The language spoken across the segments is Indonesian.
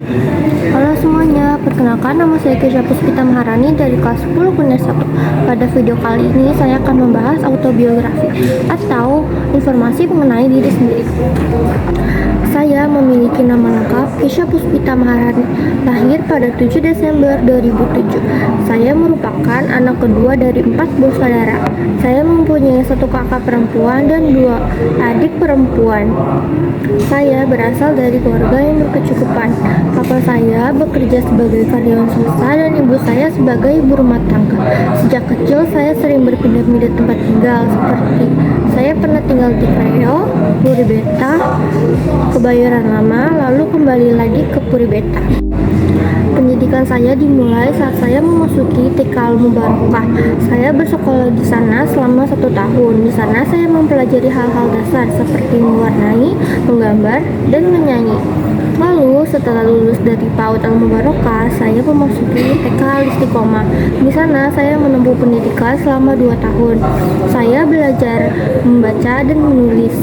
Halo semuanya, perkenalkan nama saya Kesha Puspita Maharani dari kelas 10 Kunder 1. Pada video kali ini saya akan membahas autobiografi atau informasi mengenai diri sendiri. Saya memiliki nama lengkap Kesha Puspita Maharani, lahir pada 7 Desember 2007. Saya merupakan anak kedua dari 4 bersaudara. Saya mempunyai 1 kakak perempuan dan 2 adik perempuan. Saya berasal dari keluarga yang berkecukupan. Papa saya bekerja sebagai karyawan swasta dan ibu saya sebagai ibu rumah tangga. Sejak kecil saya sering berpindah-pindah tempat tinggal, seperti saya pernah tinggal di Kreo, Puri Beta, Kebayoran Lama, lalu kembali lagi ke Puri Beta. Pendidikan saya dimulai saat saya memasuki TK Al Mubarokah. Saya bersekolah di sana selama 1 tahun. Di sana saya mempelajari hal-hal dasar seperti mewarnai, menggambar, dan menyanyi. Lalu setelah lulus dari PAUD Al Mubarokah, saya memasuki TK Al Istiqomah. Di sana saya menempuh pendidikan selama 2 tahun. Saya belajar membaca dan menulis,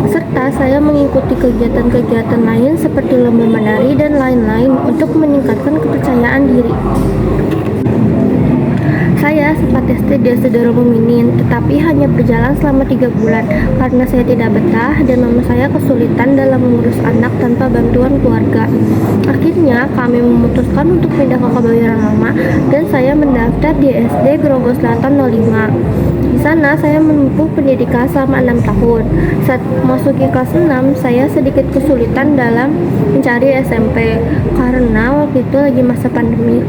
serta saya mengikuti kegiatan-kegiatan lain seperti lomba menari dan lain-lain untuk meningkatkan kepercayaan diri. Saya sempat tes di SD Darul Mukminin, tetapi hanya berjalan selama 3 bulan karena saya tidak betah dan mama saya kesulitan dalam mengurus anak tanpa bantuan keluarga. Akhirnya kami memutuskan untuk pindah ke Kebayoran Lama dan saya mendaftar di SD Grogol Selatan 05. Di sana saya menempuh pendidikan selama 6 tahun. Saat memasuki kelas 6, saya sedikit kesulitan dalam mencari SMP karena waktu itu lagi masa pandemi.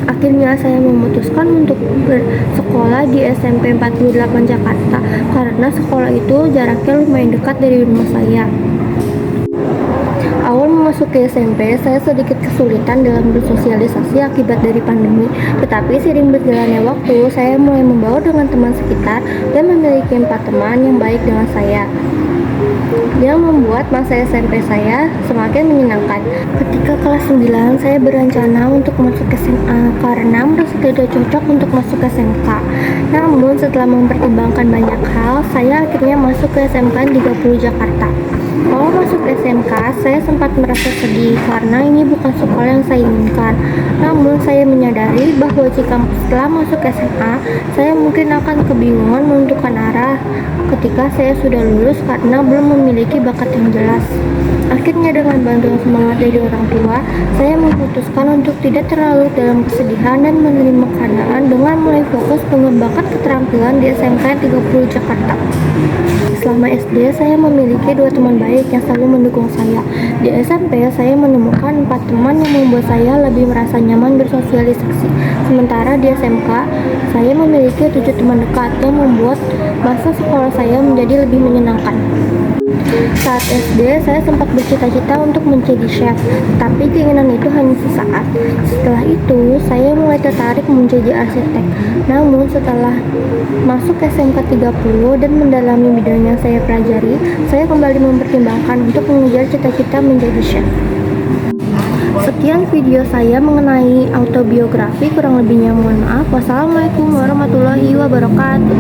Akhirnya saya memutuskan untuk bersekolah di SMP 48 Jakarta karena sekolah itu jaraknya lumayan dekat dari rumah saya. Awal memasuki SMP, saya sedikit kesulitan dalam bersosialisasi akibat dari pandemi. Tetapi seiring berjalannya waktu, saya mulai membaur dengan teman sekitar dan memiliki 4 teman yang baik dengan saya, yang membuat masa SMP saya semakin menyenangkan. Ketika kelas 9, saya berencana untuk masuk SMA karena merasa tidak cocok untuk masuk SMK. Namun setelah mempertimbangkan banyak hal, saya akhirnya masuk ke SMK 30 Jakarta. Kalau masuk SMK, saya sempat merasa sedih karena ini bukan sekolah yang saya inginkan. Namun saya menyadari bahwa jika setelah masuk SMA, saya mungkin akan kebingungan menentukan arah ketika saya sudah lulus karena belum memiliki bakat yang jelas. Akhirnya dengan bantuan semangat dari orang tua, saya memutuskan untuk tidak terlalu dalam kesedihan dan menerima keadaan dengan mulai fokus mengembangkan keterampilan di SMK 30 Jakarta. Selama SD, saya memiliki 2 teman baik yang selalu mendukung saya. Di SMP, saya menemukan 4 teman yang membuat saya lebih merasa nyaman bersosialisasi. Sementara di SMK, saya memiliki 7 teman dekat yang membuat masa sekolah saya menjadi lebih menyenangkan. Saat SD, saya sempat bercita-cita untuk menjadi chef, tapi keinginan itu hanya sesaat. Setelah itu, saya mulai tertarik menjadi arsitek. Namun setelah masuk SMK 30 dan mendalami bidang yang saya pelajari, saya kembali mempertimbangkan untuk mengejar cita-cita menjadi chef. Sekian video saya mengenai autobiografi, kurang lebihnya mohon maaf. Wassalamualaikum warahmatullahi wabarakatuh.